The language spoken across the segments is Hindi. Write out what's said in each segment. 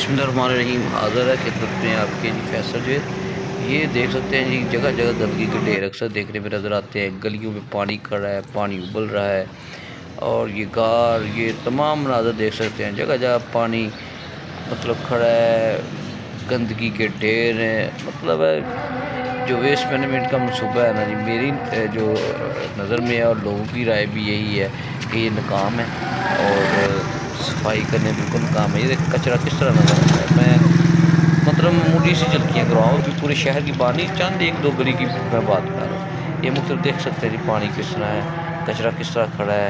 बिस्मिल्लाहिर्रहमानिर्रहीम। हाज़िर है खिदमत में आपके जी फैसल जो है। ये देख सकते हैं जी, जगह जगह गंदगी के ढेर अक्सर देखने में नज़र आते हैं। गलियों में पानी खड़ा है, पानी उबल रहा है और ये गार, ये तमाम मनाज़र देख सकते हैं। जगह जगह पानी मतलब खड़ा है, गंदगी के ढेर हैं। मतलब है जो वेस्ट मैनेजमेंट का मनसूबा है ना जी, मेरी जो नज़र में है और लोगों की राय भी यही है कि ये नाकाम है और सफाई करने बिल्कुल नाकाम है। ये कचरा किस तरह नज़र आता है। मैं मतलब मामूली सी झलकियाँ करवाऊँ, अभी पूरे शहर की बात नहीं, चंद एक दो गली की मैं बात कर रहा हूँ। ये मुख्तलिफ देख सकते हैं जी, पानी किस तरह है, कचरा किस तरह खड़ा है,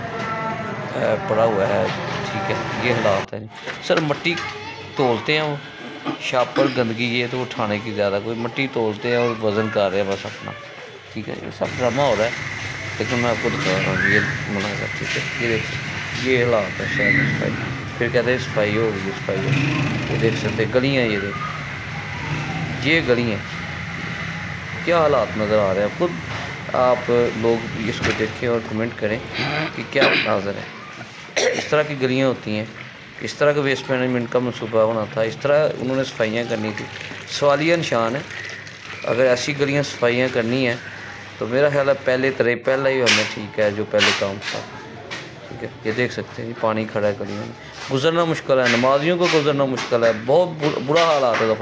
पड़ा हुआ है। ठीक है, ये हालात हैं सर। मट्टी तोलते हैं वो शापर गंदगी, ये तो उठाने की ज़्यादा, कोई मट्टी तोलते हैं और वज़न कर रहे हैं बस अपना। ठीक है, ये सब ड्रामा हो रहा है, लेकिन मैं आपको दिखा रहा हूँ ये मुनाज़र। ठीक है, ये देख, ये हालात है शहर में सफाई। फिर कहते हैं सफाई हो गई, सफाई हो गई। ये देख सकते हैं गलियाँ, ये देख, ये गलियाँ क्या हालात नज़र आ रहे हैं। खुद आप लोग इसको देखें और कमेंट करें कि क्या नाज़र है। इस तरह की गलियाँ होती हैं, इस तरह का वेस्ट मैनेजमेंट का मनसूबा होना था, इस तरह उन्होंने सफाइयाँ करनी थी। सवालिया निशान है, अगर ऐसी गलियाँ सफाइयाँ करनी है तो मेरा ख्याल है पहला ही हमें ठीक है जो पहले काम था। ठीक है, ये देख सकते हैं पानी खड़ा है गलियों में, गुजरना मुश्किल है, नमाजियों को गुजरना मुश्किल है, बहुत बुरा हाल आता था।